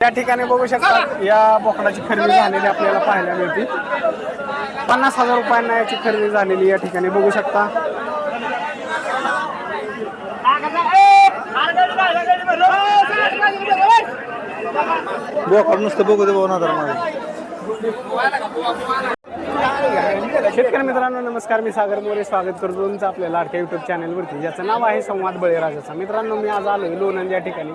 त्या ठिकाणी बघू शकता या बोकडाची खरेदी झालेली आपल्याला पाहायला मिळते. 50,000 रुपयांना याची खरेदी झालेली या ठिकाणी बघू शकता. बोकड नुसतं बघू दे भाऊ ना. शेतकरी मित्रांनो नमस्कार, मी सागर मोरे स्वागत करतो तुमचं आपल्या लाडक्या यूट्यूब चॅनलवरती, ज्याचं नाव आहे संवाद बळीराजाचा. मित्रांनो मी आज आलो लोणंद या ठिकाणी.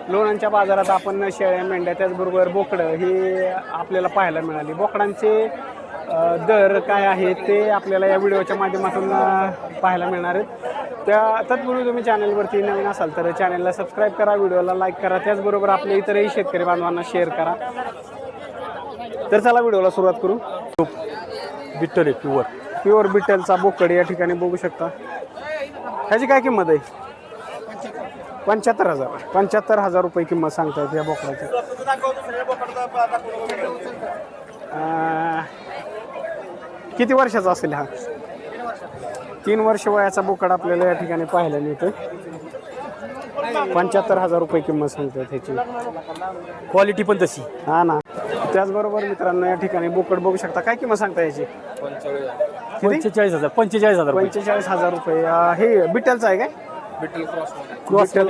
लोणंदच्या बाजारात आपण शेळ्या, मेंढ्या त्याचबरोबर बोकडं ही आपल्याला पाहायला मिळाली. बोकडांचे दर काय आहेत ते आपल्याला या व्हिडिओच्या माध्यमातून पाहायला मिळणार आहेत. तत्पूर्वी तुम्ही चॅनलवरती नवीन असाल तर चॅनलला सबस्क्राईब करा, व्हिडिओला लाईक करा, त्याचबरोबर आपल्या इतरही शेतकरी बांधवांना शेअर करा. तर चला व्हिडिओला सुरुवात करू. बिट्टल आहे प्युअर बिट्टलचा बोकड या ठिकाणी बघू शकता. ह्याची काय किंमत आहे? 75,000 रुपये किंमत सांगतायत या बोकडाची. किती वर्षाचा असेल हा? 3 वर्ष वयाचा बोकड आपल्याला या ठिकाणी पाहायला मिळतोय. 75,000 रुपये किंमत सांगतायत ह्याची. क्वालिटी पण तशी. हा ना. त्याचबरोबर मित्रांनो या ठिकाणी बोकड बघू शकता. काय किंमत सांगता याची? 45,000 45,000 रुपये. हे बिट्टलचं आहे काय? बिट्टल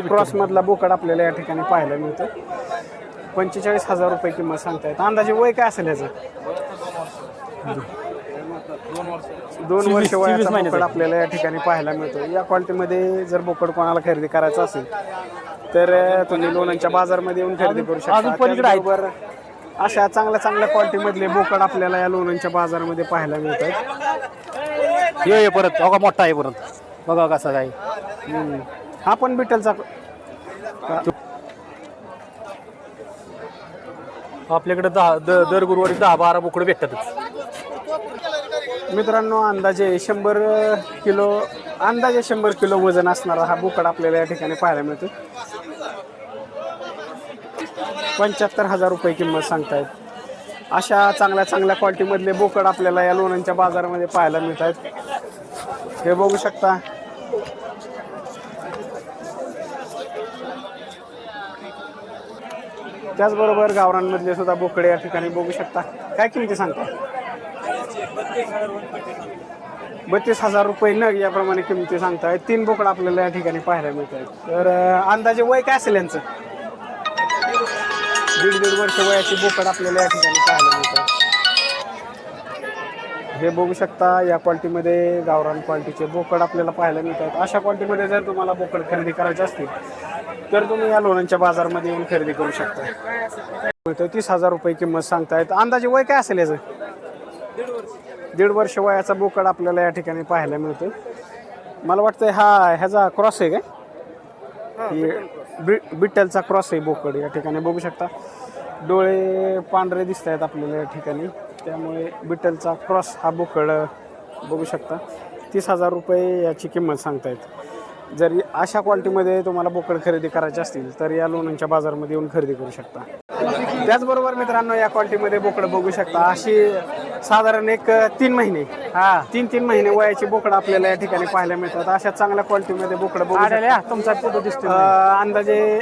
क्रॉस मधला बोकड आपल्याला या ठिकाणी पाहायला मिळतो. 45,000 रुपये किंमत सांगतायत. अंदाजे वय काय असेल याचं? 2 वर्ष वयाचा बोकड आपल्याला या ठिकाणी पाहायला मिळतो. या क्वालिटीमध्ये जर बोकड कोणाला खरेदी करायचं असेल तर तुम्ही लोणंदच्या बाजारमध्ये येऊन खरेदी करू शकता. त्याचबरोबर अशा चांगल्या क्वालिटीमधले बोकड आपल्याला या लोणंदच्या बाजारामध्ये पाहायला मिळतात. हे परत बघा मोठा आहे परत बघा कसा काय. हा पण बिट्टलचा. आपल्याकडे दर गुरुवारी 10-12 बोकडे भेटतातच. मित्रांनो अंदाजे 100 किलो वजन असणारा हा बोकड आपल्याला या ठिकाणी पाहायला मिळतो. 75,000 रुपये किंमत सांगतायत. अशा चांगल्या क्वालिटीमधले बोकड आपल्याला या लोणंदच्या बाजारामध्ये पाहायला मिळत आहेत. हे बघू शकता. त्याचबरोबर गावरांमधले सुद्धा बोकडे या ठिकाणी बघू शकता. काय किमती सांगता? 32,000 रुपये नग याप्रमाणे किमती सांगतायत. 3 बोकड आपल्याला या ठिकाणी पाहायला मिळत आहेत. तर अंदाजे वय काय असेल यांचं? 1.5 वर्ष वयाची बोकड आपल्याला या ठिकाणी पाहायला मिळतात. हे बघू शकता. या क्वालिटीमध्ये गावरान क्वालिटीचे बोकड आपल्याला पाहायला मिळतात. अशा क्वालिटीमध्ये जर तुम्हाला बोकड खरेदी करायचे असतील तर तुम्ही या लोणंदच्या बाजारमध्ये येऊन खरेदी करू शकता. 30,000 रुपये किंमत सांगतायत. अंदाजे वय काय असेल याचं? 1.5 वर्ष वयाचा बोकड आपल्याला या ठिकाणी पाहायला मिळतो. मला वाटतं ह्याचा क्रॉस आहे काय? बिट्टलचा क्रॉस आहे बोकड या ठिकाणी बघू शकता. डोळे पांढरे दिसत आहेत आपल्याला या ठिकाणी, त्यामुळे बिट्टलचा क्रॉस हा बोकड बघू शकता. 30,000 रुपये याची किंमत सांगतायत. जर अशा क्वालिटीमध्ये तुम्हाला बोकड खरेदी करायचे असतील तर या लोणंदच्या बाजारमध्ये येऊन खरेदी करू शकता. त्याचबरोबर मित्रांनो या क्वालिटीमध्ये बोकड बघू शकता. अशी साधारण 3 महिने 3 महिने वयाची बोकड आपल्याला या ठिकाणी पाहायला मिळतात. अशा चांगल्या क्वालिटीमध्ये बोकड बघू शकता. तुमचा फोटो दिसतो. अंदाजे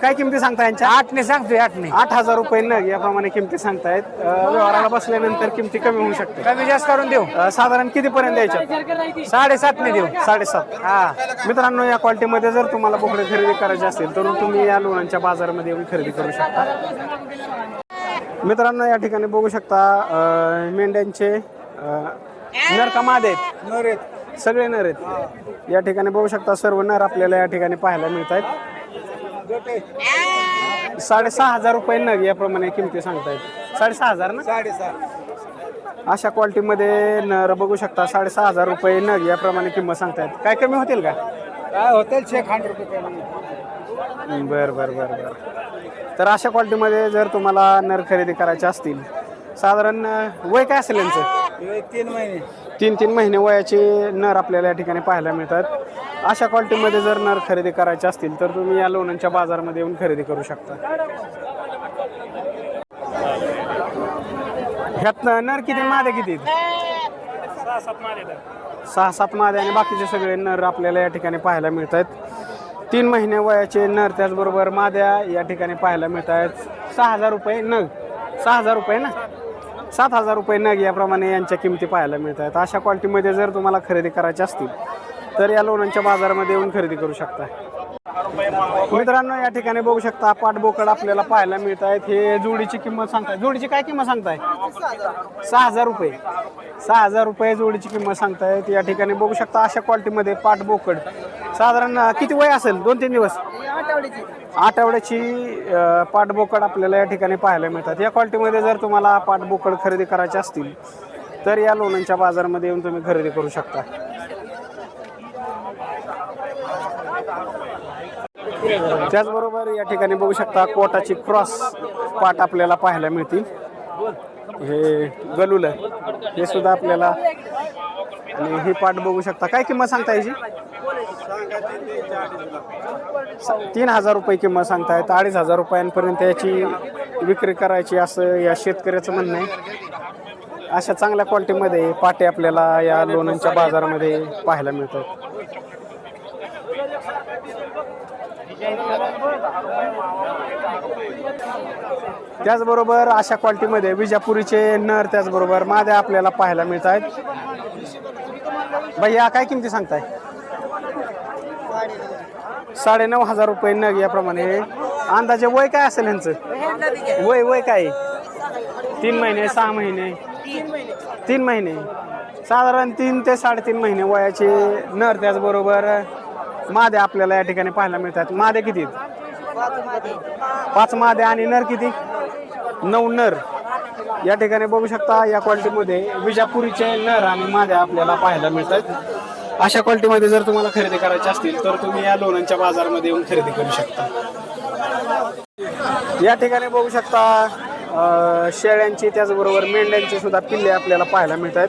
काय किमती सांगता यांच्या? 8 सांगतोय. 8,000 रुपये नग याप्रमाणे किमती सांगतायत. व्यवहाराला बसल्यानंतर किमती कमी होऊ शकते. कमी जास्त करून देऊ. साधारण कितीपर्यंत द्यायच्या? 7.5 देऊ. 7.5. मित्रांनो या क्वालिटीमध्ये जर तुम्हाला बोकडे खरेदी करायचे असेल तर तुम्ही या लोणंदच्या बाजारामध्ये येऊन खरेदी करू शकता. मित्रांनो या ठिकाणी बघू शकता मेंढ्यांचे नर का मादे आहेत? नर आहेत. सगळे नर आहेत या ठिकाणी बघू शकता. सर्व नर आपल्याला या ठिकाणी पाहायला मिळत आहेत. 6,500 रुपये नग याप्रमाणे किमती सांगतायत. 6,500 ना? 6.5. अशा क्वालिटीमध्ये नर बघू शकता. 6,500 रुपये नग याप्रमाणे किंमत सांगतायत. काय कमी होतील का? काय होतील 100 रुपये. बरं. तर अशा क्वालिटीमध्ये जर तुम्हाला नर खरेदी करायचे असतील, साधारण वय काय असेल यांचं? 3 महिने वयाचे नर आपल्याला या ठिकाणी पाहायला मिळतात. अशा क्वालिटीमध्ये जर नर खरेदी करायचे असतील तर तुम्ही या लोणंदच्या बाजारामध्ये येऊन खरेदी करू शकता. ह्यात नर किती मादे किती? 6-7 मादे आणि बाकीचे सगळे नर आपल्याला या ठिकाणी पाहायला मिळतात. 3 महिने वयाचे नर त्याचबरोबर माद्या या ठिकाणी पाहायला मिळत आहेत. 6,000 रुपये नग. 6,000 रुपये ना, 7,000 रुपये नग याप्रमाणे यांच्या किमती पाहायला मिळत आहेत. अशा क्वालिटीमध्ये जर तुम्हाला खरेदी करायची असतील तर या लोणंदच्या बाजारामध्ये येऊन खरेदी करू शकता. मित्रांनो या ठिकाणी बघू शकता पाटबोकड आपल्याला पाहायला मिळत आहेत. हे जोडीची किंमत सांगताय, जोडीची काय किंमत सांगताय? 6,000 रुपये. 6,000 रुपये जोडीची किंमत सांगतायत. या ठिकाणी बघू शकता अशा क्वालिटीमध्ये पाटबोकड साधारण किती वय असेल? 2-3 दिवस, आठवड्याची पाटबोकड आपल्याला या ठिकाणी पाहायला मिळतात. या क्वालिटीमध्ये जर तुम्हाला पाटबोकड खरेदी करायचे असतील तर या लोणंदच्या बाजारामध्ये येऊन तुम्ही खरेदी करू शकता. त्याचबरोबर या ठिकाणी बघू शकता कोटाची क्रॉस पाट आपल्याला पाहायला मिळतील. हे गलुल हे सुद्धा आपल्याला, आणि ही पाट बघू शकता. काय किंमत सांगता याची? 3,000 रुपये किंमत सांगतायत. 2,500 रुपयांपर्यंत याची विक्री करायची असं या शेतकऱ्याचं म्हणणं आहे. अशा चांगल्या क्वालिटीमध्ये पाटे आपल्याला या लोणंदच्या बाजारामध्ये पाहायला मिळतात. त्याचबरोबर अशा क्वालिटीमध्ये विजापुरीचे नर त्याचबरोबर माद्या आपल्याला पाहायला मिळत आहेत. भैया काय किमती सांगताय? 9,500 रुपये नग याप्रमाणे. अंदाजे वय काय असेल यांचं? वय काय? 3 महिने, 6 महिने? 3 महिने. साधारण 3 ते 3.5 महिने वयाचे नर त्याचबरोबर माद्या आपल्याला या ठिकाणी पाहायला मिळतात. माद्या किती? 5 माद्या आणि नर किती? 9 नर. या ठिकाणी बघू शकता या क्वालिटीमध्ये विजापुरीचे नर आणि माद्या आपल्याला पाहायला मिळतात. अशा क्वालिटीमध्ये जर तुम्हाला खरेदी करायची असतील तर तुम्ही या लोणंदच्या बाजारामध्ये येऊन खरेदी करू शकता. या ठिकाणी बघू शकता शेळ्यांची त्याचबरोबर मेंढ्यांची सुद्धा पिल्ले आपल्याला पाहायला मिळतात.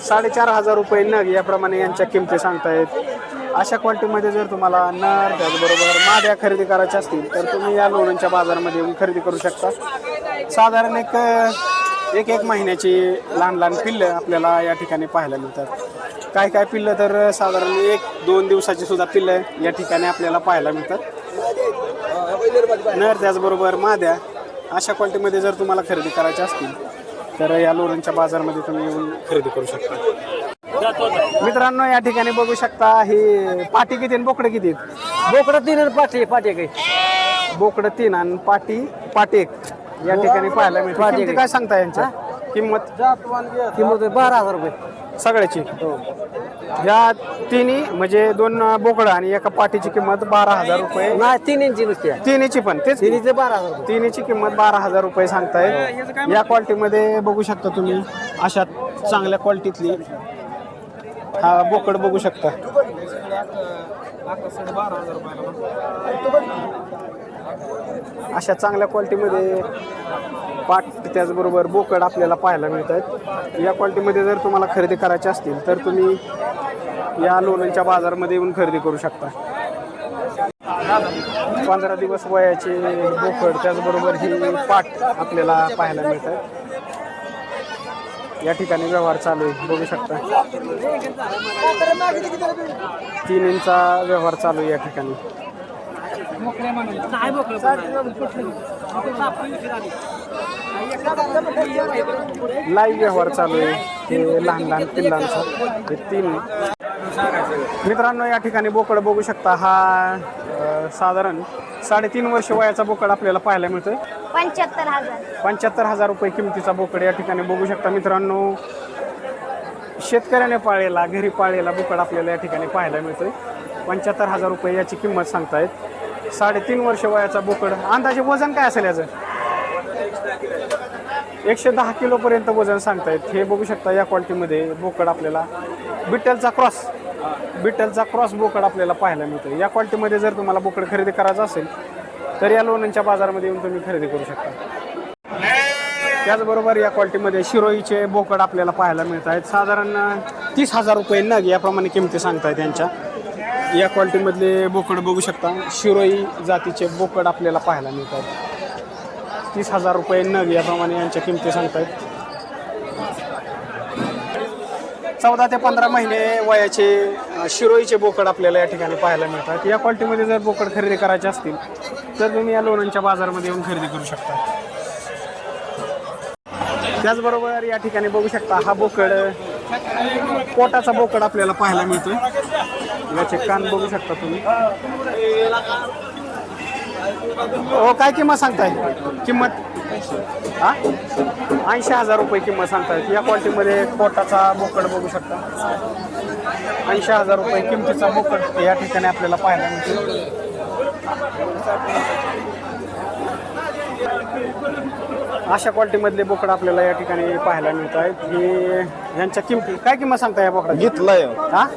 4,500 रुपये नग याप्रमाणे यांच्या किमती सांगतायत. अशा क्वालिटीमध्ये जर तुम्हाला नर त्याचबरोबर माद्या खरेदी करायच्या असतील तर तुम्ही या लोणंदच्या बाजारामध्ये येऊन खरेदी करू शकता. साधारण एक महिन्याची लहान पिल्लं आपल्याला या ठिकाणी पाहायला मिळतात. काय पिल्लं तर साधारण 1-2 दिवसाची सुद्धा पिल्लं या ठिकाणी आपल्याला पाहायला मिळतात. नर त्याचबरोबर माद्या अशा क्वालिटीमध्ये जर तुम्हाला खरेदी करायच्या असतील तर या लोणंदच्या बाजारामध्ये तुम्ही येऊन खरेदी करू शकता. मित्रांनो या ठिकाणी बघू शकता ही पाटी किती आणि बोकडे किती? बोकडं 3 आणि पाटी काही. बोकडं 3 आणि पाटी 1 या ठिकाणी पाहायला मिळते. किमती काय सांगता यांच्या किंमत? 12,000 रुपये सगळ्याची. या तिन्ही म्हणजे 2 बोकडं आणि एका पाटीची किंमत 12,000 रुपये. नाही 3 इंची नुसती. तिन्हीची पण तेच, 12,000 रुपये. तिन्हीची किंमत 12,000 रुपये सांगतायत. या क्वालिटीमध्ये बघू शकता तुम्ही अशा चांगल्या क्वालिटीतली हा बोकड बघू शकता. अशा चांगल्या क्वालिटीमध्ये पाट त्याचबरोबर बोकड आपल्याला पाहायला मिळत आहेत. या क्वालिटीमध्ये जर तुम्हाला खरेदी करायची असतील तर तुम्ही या लोणंदच्या बाजारामध्ये येऊन खरेदी करू शकता. 15 दिवस वयाचे बोकड त्याचबरोबर ही पाट आपल्याला पाहायला मिळत आहेत. या ठिकाणी व्यवहार चालू आहे बघू शकता. 3 इंचा व्यवहार चालू आहे या ठिकाणी. लाईव्ह व्यवहार चालू आहे हे लहान पिल्लांचा. हे 3 मित्रांनो या ठिकाणी बोकड बघू शकता. हा साधारण 3.5 वर्ष वयाचा बोकड आपल्याला पाहायला मिळतोय. 75,000 रुपये किमतीचा बोकड या ठिकाणी बघू शकता. मित्रांनो शेतकऱ्याने पाळलेला घरी पाळलेला बोकड आपल्याला या ठिकाणी पाहायला मिळतोय. 75,000 रुपये याची किंमत सांगतायत. 3.5 वर्ष वयाचा बोकड. अंदाजे वजन काय असेल याचं? 110 किलोपर्यंत वजन सांगतायत. हे बघू शकता या क्वालिटीमध्ये बोकड आपल्याला बिट्टलचा क्रॉस बोकड आपल्याला पाहायला मिळतो. या क्वालिटीमध्ये जर तुम्हाला बोकड खरेदी करायचं असेल तर या लोणंदच्या बाजारामध्ये येऊन तुम्ही खरेदी करू शकता. त्याचबरोबर या क्वालिटीमध्ये शिरोईचे बोकड आपल्याला पाहायला मिळत आहेत. साधारण 30,000 रुपये नग याप्रमाणे किमती सांगतायत यांच्या. या क्वालिटीमधले बोकड बघू शकता. शिरोई जातीचे बोकड आपल्याला पाहायला मिळतात. 30,000 रुपये नग याप्रमाणे यांच्या किमती सांगतायत. 14 ते 15 महिने वयाचे शिरोईचे बोकड आपल्याला या ठिकाणी पाहायला मिळतात. या क्वालिटीमध्ये जर बोकड खरेदी करायचे असतील तर तुम्ही या लोणंदच्या बाजारामध्ये येऊन खरेदी करू शकता. त्याचबरोबर या ठिकाणी बघू शकता हा बोकड पोटाचा बोकड आपल्याला पाहायला मिळतोय. याचे कान बघू शकता तुम्ही. हो, काय किंमत सांगताय? किंमत 80,000 रुपये किंमत सांगतायत. या क्वालिटीमध्ये पोटाचा बोकड बघू शकता. 80,000 रुपये किमतीचा बोकड या ठिकाणी आपल्याला पाहायला मिळतो. अशा क्वालिटीमधले बोकड आपल्याला या ठिकाणी पाहायला मिळत आहेत. हे यांच्या किमती काय किंमत सांगताय या बोकडा? घेतलाय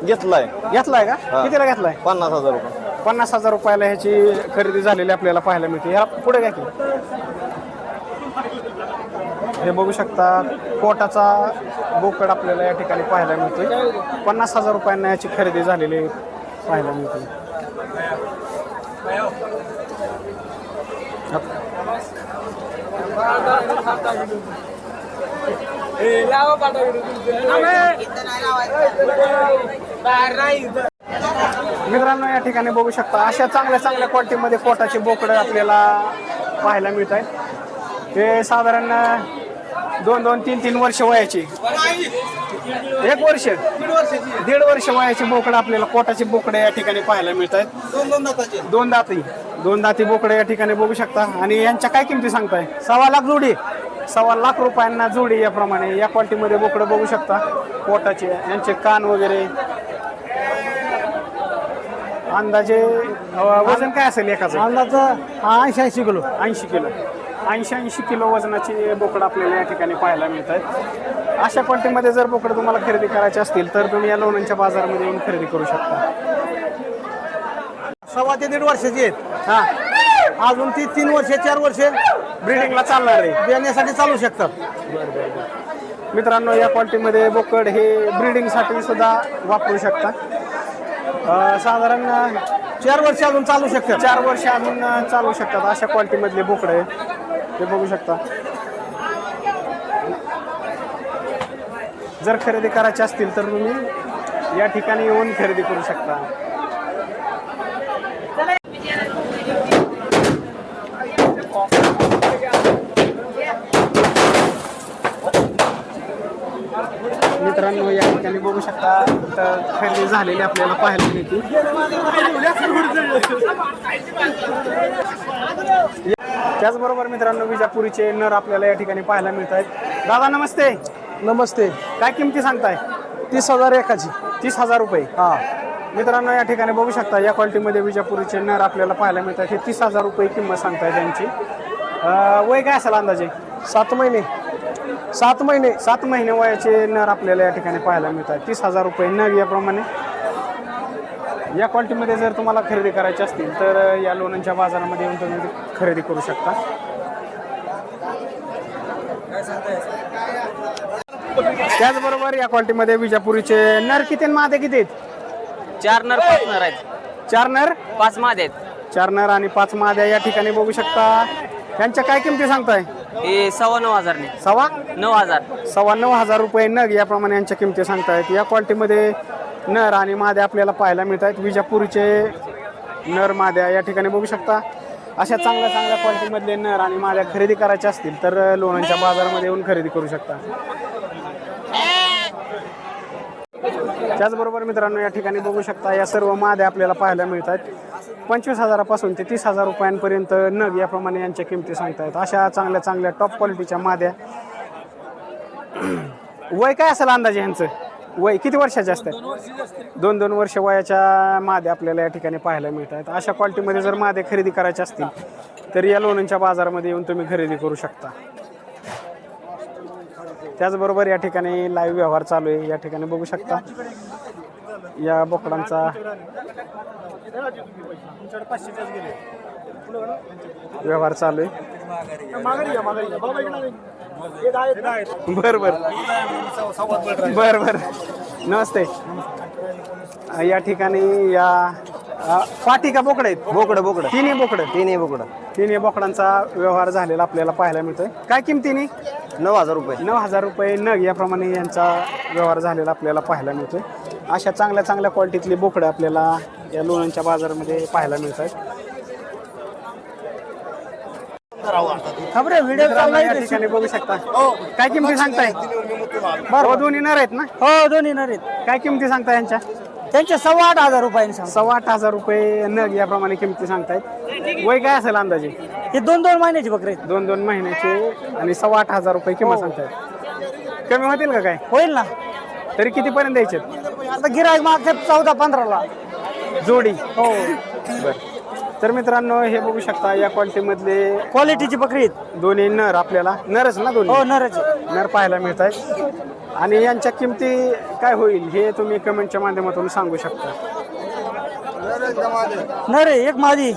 घेतलाय का? कितीला घेतलाय? 50,000 रुपये. 50,000 रुपयाला ह्याची खरेदी झालेली आपल्याला पाहायला मिळते. या पुढे घ्या की. हे बघू शकता पोटाचा बोकड आपल्याला या ठिकाणी पाहायला मिळतोय. 50,000 रुपयांना याची खरेदी झालेली पाहायला मिळते. मित्रांनो या ठिकाणी बघू शकता अशा चांगल्या क्वालिटीमध्ये पोटाचे बोकड आपल्याला पाहायला मिळत आहेत. हे साधारण 2-3 वर्ष वयाची, 1 वर्ष 1.5 वर्ष वयाची बोकडं आपल्याला पोटाचे बोकडे या ठिकाणी पाहायला मिळत आहेत. दोन दाती बोकडे या ठिकाणी बघू शकता. आणि यांच्या काय किमती सांगताय? 1.25 लाख जोडी, 1.25 लाख रुपयांना जोडी. याप्रमाणे या क्वालिटीमध्ये बोकडं बघू शकता पोटाचे. यांचे कान वगैरे. अंदाजे वजन काय असेल एकाचं? अंदाज 80 किलो. 80 किलो वजनाची बोकडं आपल्याला या ठिकाणी पाहायला मिळत आहेत. अशा क्वालिटीमध्ये जर बोकडं तुम्हाला खरेदी करायचे असतील तर तुम्ही या लोणंदच्या बाजारामध्ये येऊन खरेदी करू शकता. 1.25 ते 1.5 वर्षाची आहेत. अजून ती 3 वर्ष 4 वर्ष ब्रीडिंगला चालणार आहे, देण्यासाठी चालू शकतात. मित्रांनो या क्वालिटीमध्ये बोकड हे ब्रीडिंगसाठी सुद्धा वापरू शकता. साधारण 4 वर्ष अजून चालू शकतात. 4 वर्ष अजून चालू शकतात. अशा क्वालिटीमधले बोकडे आहे ते बघू शकता. जर खरेदी करायची असतील तर तुम्ही या ठिकाणी येऊन खरेदी करू शकता. मित्रांनो या ठिकाणी बघू शकता खरेदी झालेली आपल्याला पाहायला मिळते. त्याचबरोबर मित्रांनो विजापुरीचे नर आपल्याला या ठिकाणी पाहायला मिळत आहेत. दादा नमस्ते. नमस्ते. काय किमती सांगताय? 30,000 एकाची. 30,000 रुपये. हा मित्रांनो या ठिकाणी बघू शकता या क्वालिटीमध्ये विजापुरीचे नर आपल्याला पाहायला मिळतात. हे 30,000 रुपये किंमत सांगताय त्यांची. वय काय असेल अंदाजे? 7 महिने. 7 महिने वयाचे नर आपल्याला या ठिकाणी पाहायला मिळतात. 30,000 रुपये नग. याप्रमाणे या क्वालिटीमध्ये जर तुम्हाला खरेदी करायची असतील तर या लोणंदच्या बाजारामध्ये येऊन तुम्ही खरेदी करू शकता. त्याचबरोबर या क्वालिटीमध्ये विजापुरीचे नर किती आणि मादे किती आहेत? 4 नर 5 नर आहेत. 4 नर 5 मादे आहेत. 4 नर आणि 5 माद्या या ठिकाणी बघू शकता. त्यांच्या काय किमती सांगताय? हे 9,500 ने 9,000. 9,500 रुपये नग. याप्रमाणे यांच्या किमती सांगतायत. या क्वालिटीमध्ये नर आणि माद्या आपल्याला पाहायला मिळत आहेत. विजापुरीचे नर माद्या या ठिकाणी बघू शकता. अशा चांगल्या क्वालिटीमधले नर आणि माद्या खरेदी करायच्या असतील तर लोणंदच्या बाजारामध्ये येऊन खरेदी करू शकता. त्याचबरोबर मित्रांनो या ठिकाणी बघू शकता या सर्व माद्या आपल्याला पाहायला मिळतात. 25,000 पासून ते 30,000 रुपयांपर्यंत नग. याप्रमाणे यांच्या किमती सांगतायत. अशा चांगल्या टॉप क्वालिटीच्या माद्या. वय काय असेल अंदाजे यांचं? वय किती वर्षाचे असतात? 2-2 वर्ष वयाच्या माद्या आपल्याला या ठिकाणी पाहायला मिळतात. अशा क्वालिटीमध्ये जर माद्या खरेदी करायच्या असतील तर या लोणंदच्या बाजारामध्ये येऊन तुम्ही खरेदी करू शकता. त्याचबरोबर या ठिकाणी लाईव्ह व्यवहार चालू आहे. या ठिकाणी बघू शकता या बोकडांचा व्यवहार चालू आहे. बर. नमस्ते. या ठिकाणी या पाठी का बोकड आहेत? बोकडं. तिन्ही बोकडांचा व्यवहार झालेला आपल्याला पाहायला मिळतोय. काय किमतीने? 9,000 रुपये. 9,000 रुपये नग. याप्रमाणे यांचा व्यवहार झालेला आपल्याला पाहायला मिळतोय. अशा चांगल्या क्वालिटीतली बोकडं आपल्याला या लोणंदच्या बाजारामध्ये पाहायला मिळतात. खबरे व्हिडिओ मित्रांनो, या ठिकाणी बघू शकता काय किमती सांगताय? हो दोन्ही नर आहेत ना? हो दोन्ही नर आहेत. काय किमती सांगताय यांच्या? त्यांचे 8,500 रुपयांनी सांग. 8,500 रुपये नग याप्रमाणे किमती सांगतायत. वय काय असेल अंदाजे? हे 2-2 महिन्याची बकरी आहेत. 2-2 महिन्याचे आणि 8,500 रुपये किंमत सांगतायत. कमी होतील का काय? होईल ना. तरी कितीपर्यंत द्यायचे आता गिराईक मागतात 14-15ला जोडी? हो. बर. तर मित्रांनो हे बघू शकता या क्वालिटीमधले क्वालिटीची बकरी आहेत. दोन्ही नर आपल्याला नरच ना दोन्ही? हो नरचे. नर पाहायला मिळत आहेत. आणि यांच्या किमती काय होईल हे तुम्ही कमेंटच्या माध्यमातून सांगू शकता. नर आहे एक माझी.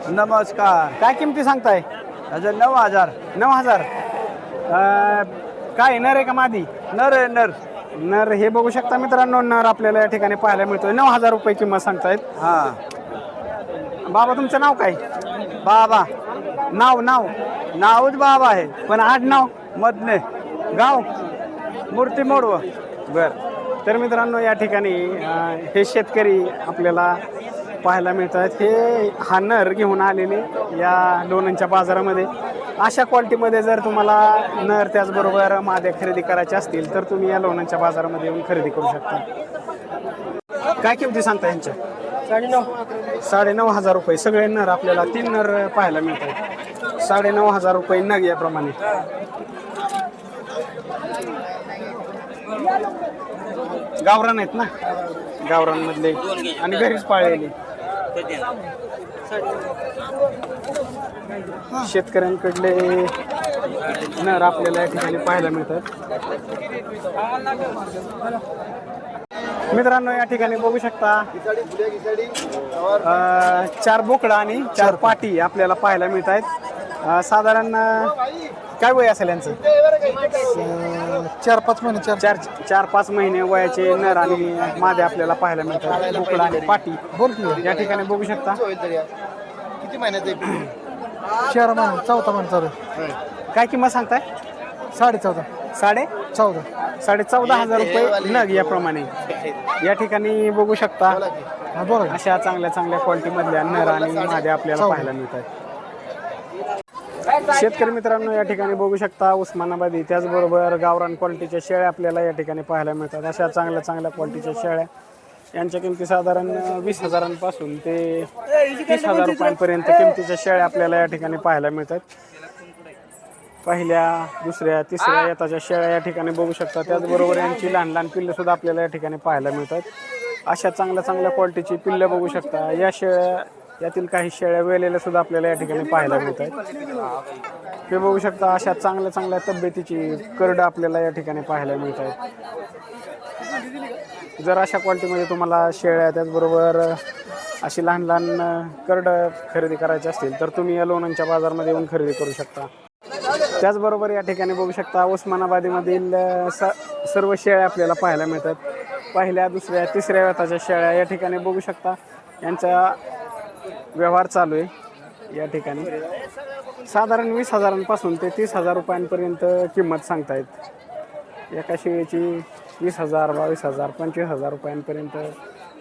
नमस्कार. काय किमती सांगताय? 9,000. 9,000. काय नर आहे का मादी? नर आहे नर. नर हे बघू शकता मित्रांनो नर आपल्याला या ठिकाणी पाहायला मिळतोय. 9,000 रुपये किंमत सांगतायत. हा. बाबा तुमचं नाव काय? बाबा. नावच बाबा आहे पण आडनाव मधने. गाव मूर्ती मोडव. बर. तर मित्रांनो या ठिकाणी हे शेतकरी आपल्याला पाहायला मिळतात. हे हा नर घेऊन आलेले या लोणंदच्या बाजारामध्ये. अशा क्वालिटीमध्ये जर तुम्हाला नर त्याचबरोबर माद्या खरेदी करायच्या असतील तर तुम्ही या लोणंदच्या बाजारामध्ये येऊन खरेदी करू शकता. काय किमती सांगता यांच्या? 9,500 रुपये. सगळे नर आपल्याला 3 नर पाहायला मिळतात. 9,500 रुपये नग याप्रमाणे. गावरान आहेत ना? गावरानमधले आणि घरीच पाळलेले शेतकऱ्यांकडले नर आपल्याला या ठिकाणी पाहायला मिळतात. मित्रांनो या ठिकाणी बघू शकता 4 बोकडा आणि 4 पाटी आपल्याला पाहायला मिळत आहेत. साधारण काय वय असेल यांचं? 4-5 महिने. 4-5 महिने वयाचे नर आणि मादे आपल्याला पाहायला मिळतात. बोकडा आणि पाटी या ठिकाणी बघू शकता. किती महिन्याचे? 4 महिने. 4था महिना चालू. काय किंमत सांगताय? 14.5. 14,500. 14,500 रुपये नग याप्रमाणे या ठिकाणी बघू शकता. अशा चांगल्या क्वालिटी मधल्या नर आणि माद्या आपल्याला पाहायला मिळतात. शेतकरी मित्रांनो या ठिकाणी बघू शकता उस्मानाबादी त्याचबरोबर गावरान क्वालिटीच्या शेळ्या आपल्याला या ठिकाणी पाहायला मिळतात. अशा चांगल्या क्वालिटीच्या शेळ्या यांच्या किमती साधारण 20,000पासून ते 30,000 रुपयांपर्यंत किमतीच्या शेळ्या आपल्याला या ठिकाणी पाहायला मिळतात. पहिल्या, दुसऱ्या, तिसऱ्या येताच्या शेळ्या या ठिकाणी बघू शकता. त्याचबरोबर यांची लहान पिल्लं सुद्धा आपल्याला या ठिकाणी पाहायला मिळतात. अशा चांगल्या क्वालिटीची पिल्लं बघू शकता. या शेळ्या यातील काही शेळ्या वेलेल्या सुद्धा आपल्याला या ठिकाणी पाहायला मिळतात. हे बघू शकता अशा चांगल्या तब्येतीची करडं आपल्याला या ठिकाणी पाहायला मिळतात. जर अशा क्वालिटीमध्ये तुम्हाला शेळ्या त्याचबरोबर अशी लहान करडं खरेदी करायची असतील तर तुम्ही या लोणंदच्या बाजारमध्ये येऊन खरेदी करू शकता. त्याचबरोबर या ठिकाणी बघू शकता उस्मानाबादीमधील सर्व शेळ्या आपल्याला पाहायला मिळतात. पहिल्या, दुसऱ्या, तिसऱ्या वेताच्या शेळ्या या ठिकाणी बघू शकता. यांचा व्यवहार चालू आहे या ठिकाणी. साधारण 20,000पासून ते 30,000 रुपयांपर्यंत किंमत सांगतायत. एका शेळीची 20,000, 22,000, 25,000 रुपयांपर्यंत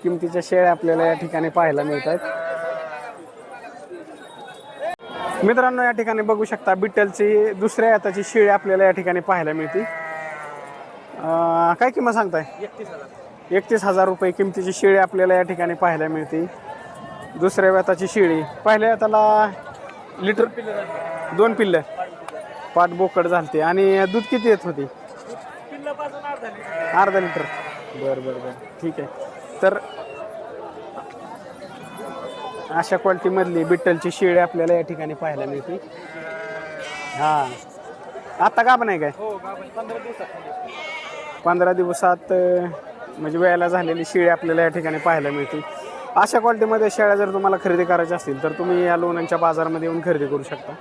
किमतीच्या शेळ्या आपल्याला या ठिकाणी पाहायला मिळतात. मित्रांनो या ठिकाणी बघू शकता बिट्टलची दुसऱ्या हाताची शेळी आपल्याला या ठिकाणी पाहायला मिळते. काय किंमत सांगताय? 31,000 रुपये किमतीची शेळी आपल्याला या ठिकाणी पाहायला मिळते. दुसऱ्या वेताची शेळी. पहिल्या वेताला लिटर 2 पिल्लं पाठ बोकड झालते. आणि दूध किती येत होती? अर्धा लिटर. बरं ठीक आहे. तर अशा क्वालिटीमधली बिट्टलची शेळी आपल्याला या ठिकाणी पाहायला मिळते. हां आता का पण आहे काय? 15 दिवसात म्हणजे वेळेला झालेली शेळी आपल्याला या ठिकाणी पाहायला मिळते. अशा क्वालिटीमध्ये शेळ्या जर तुम्हाला खरेदी करायच्या असतील तर तुम्ही या लोणंदच्या बाजारामध्ये येऊन खरेदी करू शकता.